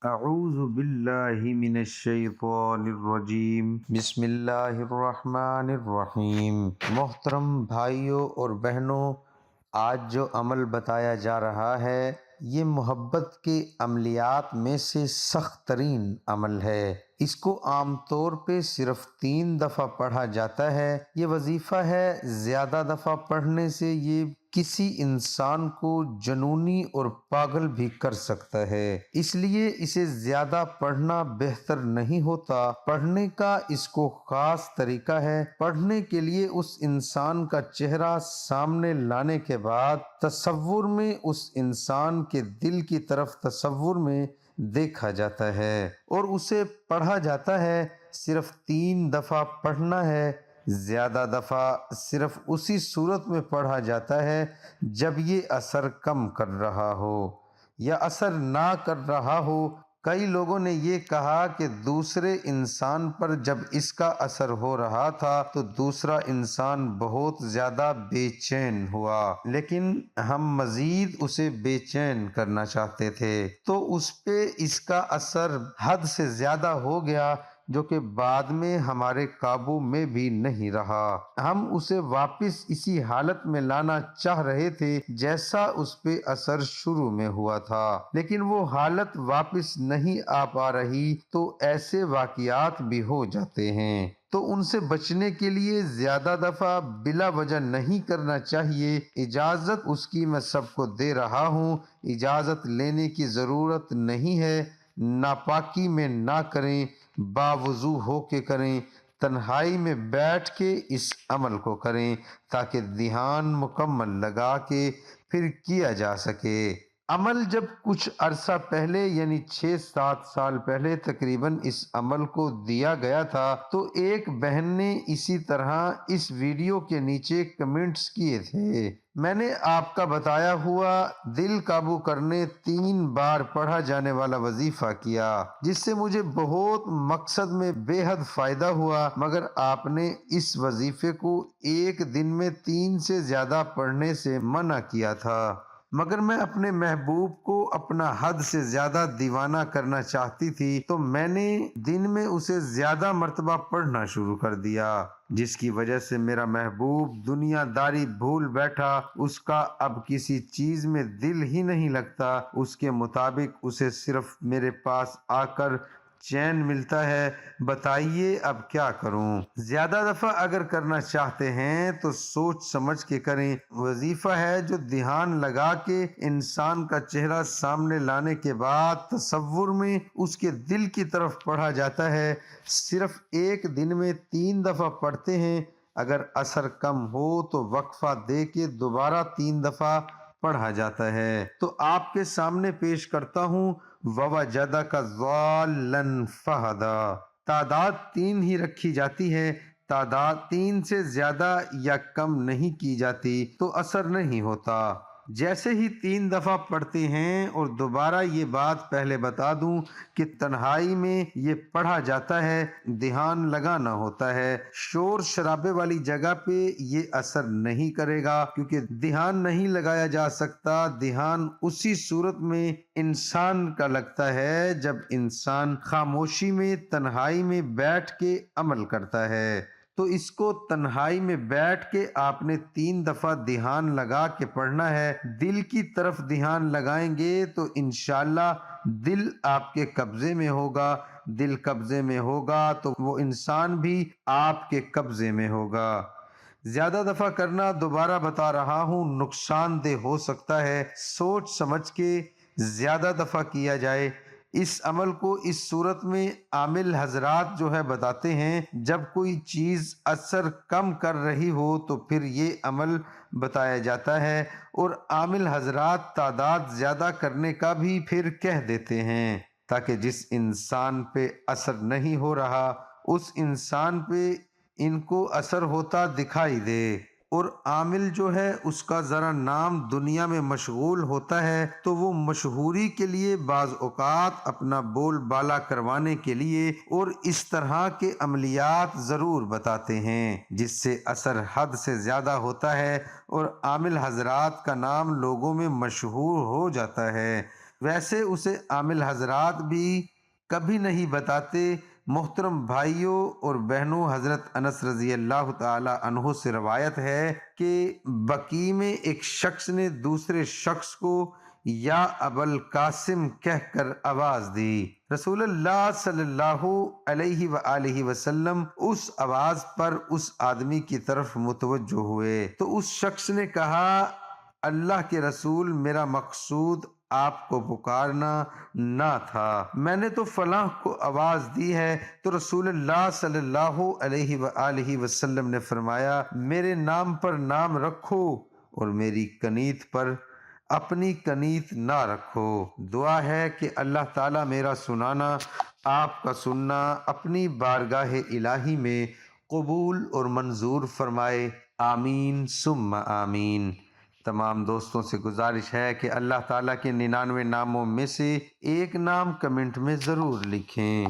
اعوذ باللہ من الشیطان الرجیم، بسم اللہ الرحمن الرحیم۔ محترم بھائیوں اور بہنوں، آج جو عمل بتایا جا رہا ہے یہ محبت کے عملیات میں سے سخت ترین عمل ہے۔ اس کو عام طور پہ صرف 3 دفعہ پڑھا جاتا ہے۔ یہ وظیفہ ہے، زیادہ دفعہ پڑھنے سے یہ کسی انسان کو جنونی اور پاگل بھی کر سکتا ہے، اس لیے اسے زیادہ پڑھنا بہتر نہیں ہوتا۔ پڑھنے کا اس کو خاص طریقہ ہے۔ پڑھنے کے لیے اس انسان کا چہرہ سامنے لانے کے بعد تصور میں اس انسان کے دل کی طرف تصور میں دیکھا جاتا ہے اور اسے پڑھا جاتا ہے۔ صرف 3 دفعہ پڑھنا ہے۔ زیادہ دفعہ صرف اسی صورت میں پڑھا جاتا ہے جب یہ اثر کم کر رہا ہو یا اثر نہ کر رہا ہو۔ کئی لوگوں نے یہ کہا کہ دوسرے انسان پر جب اس کا اثر ہو رہا تھا تو دوسرا انسان بہت زیادہ بے چین ہوا، لیکن ہم مزید اسے بے چین کرنا چاہتے تھے تو اس پہ اس کا اثر حد سے زیادہ ہو گیا، جو کہ بعد میں ہمارے قابو میں بھی نہیں رہا۔ ہم اسے واپس اسی حالت میں لانا چاہ رہے تھے جیسا اس پہ اثر شروع میں ہوا تھا، لیکن وہ حالت واپس نہیں آ پا رہی تو ایسے واقعات بھی ہو جاتے ہیں۔ تو ان سے بچنے کے لیے زیادہ دفعہ بلا وجہ نہیں کرنا چاہیے۔ اجازت اس کی میں سب کو دے رہا ہوں، اجازت لینے کی ضرورت نہیں ہے۔ ناپاکی میں نہ کریں، باوضو ہو کے کریں، تنہائی میں بیٹھ کے اس عمل کو کریں تاکہ دھیان مکمل لگا کے پھر کیا جا سکے۔ عمل جب کچھ عرصہ پہلے یعنی 6-7 سال پہلے تقریباً اس عمل کو دیا گیا تھا تو ایک بہن نے اسی طرح اس ویڈیو کے نیچے کمنٹس کیے تھے۔ میں نے آپ کا بتایا ہوا دل قابو کرنے 3 بار پڑھا جانے والا وظیفہ کیا، جس سے مجھے بہت مقصد میں بے حد فائدہ ہوا، مگر آپ نے اس وظیفے کو ایک دن میں 3 سے زیادہ پڑھنے سے منع کیا تھا۔ مگر میں اپنے محبوب کو اپنا حد سے زیادہ دیوانہ کرنا چاہتی تھی تو میں نے دن میں اسے زیادہ مرتبہ پڑھنا شروع کر دیا، جس کی وجہ سے میرا محبوب دنیا داری بھول بیٹھا۔ اس کا اب کسی چیز میں دل ہی نہیں لگتا، اس کے مطابق اسے صرف میرے پاس آ کر چین ملتا ہے۔ بتائیے اب کیا کروں؟ زیادہ دفعہ اگر کرنا چاہتے ہیں تو سوچ سمجھ کے کریں۔ وظیفہ ہے جو دھیان لگا کے انسان کا چہرہ سامنے لانے کے بعد تصور میں اس کے دل کی طرف پڑھا جاتا ہے۔ صرف ایک دن میں 3 دفعہ پڑھتے ہیں۔ اگر اثر کم ہو تو وقفہ دے کے دوبارہ 3 دفعہ پڑھا جاتا ہے۔ تو آپ کے سامنے پیش کرتا ہوں وَوَجَدَكَ ضَالًّا فَہَدَىٰ۔ تعداد 3 ہی رکھی جاتی ہے، تعداد 3 سے زیادہ یا کم نہیں کی جاتی تو اثر نہیں ہوتا۔ جیسے ہی 3 دفعہ پڑھتے ہیں، اور دوبارہ یہ بات پہلے بتا دوں کہ تنہائی میں یہ پڑھا جاتا ہے، دھیان لگانا ہوتا ہے۔ شور شرابے والی جگہ پہ یہ اثر نہیں کرے گا کیونکہ دھیان نہیں لگایا جا سکتا۔ دھیان اسی صورت میں انسان کا لگتا ہے جب انسان خاموشی میں تنہائی میں بیٹھ کے عمل کرتا ہے۔ تو اس کو تنہائی میں بیٹھ کے آپ نے 3 دفعہ دھیان لگا کے پڑھنا ہے۔ دل کی طرف دھیان لگائیں گے تو انشاءاللہ دل آپ کے قبضے میں ہوگا۔ دل قبضے میں ہوگا تو وہ انسان بھی آپ کے قبضے میں ہوگا۔ زیادہ دفعہ کرنا، دوبارہ بتا رہا ہوں، نقصان دہ ہو سکتا ہے۔ سوچ سمجھ کے زیادہ دفعہ کیا جائے۔ اس عمل کو اس صورت میں عامل حضرات جو ہے بتاتے ہیں، جب کوئی چیز اثر کم کر رہی ہو تو پھر یہ عمل بتایا جاتا ہے، اور عامل حضرات تعداد زیادہ کرنے کا بھی پھر کہہ دیتے ہیں تاکہ جس انسان پہ اثر نہیں ہو رہا اس انسان پہ ان کو اثر ہوتا دکھائی دے، اور عامل جو ہے اس کا ذرا نام دنیا میں مشغول ہوتا ہے تو وہ مشہوری کے لیے بعض اوقات اپنا بول بالا کروانے کے لیے اور اس طرح کے عملیات ضرور بتاتے ہیں جس سے اثر حد سے زیادہ ہوتا ہے اور عامل حضرات کا نام لوگوں میں مشہور ہو جاتا ہے۔ ویسے اسے عامل حضرات بھی کبھی نہیں بتاتے۔ محترم بھائیوں اور بہنوں، حضرت انس رضی اللہ تعالی عنہ سے روایت ہے کہ بقیع میں ایک شخص نے دوسرے شخص کو یا ابوالقاسم کہہ کر آواز دی۔ رسول اللہ صلی اللہ علیہ وآلہ وسلم اس آواز پر اس آدمی کی طرف متوجہ ہوئے تو اس شخص نے کہا، اللہ کے رسول، میرا مقصود آپ کو پکارنا نہ تھا، میں نے تو فلاں کو آواز دی ہے۔ تو رسول اللہ صلی اللہ علیہ وآلہ وسلم نے فرمایا، میرے نام پر نام رکھو اور میری کنیت پر اپنی کنیت نہ رکھو۔ دعا ہے کہ اللہ تعالیٰ میرا سنانا، آپ کا سننا اپنی بارگاہ الہی میں قبول اور منظور فرمائے، آمین ثم آمین۔ تمام دوستوں سے گزارش ہے کہ اللہ تعالیٰ کے 99 ناموں میں سے ایک نام کمنٹ میں ضرور لکھیں۔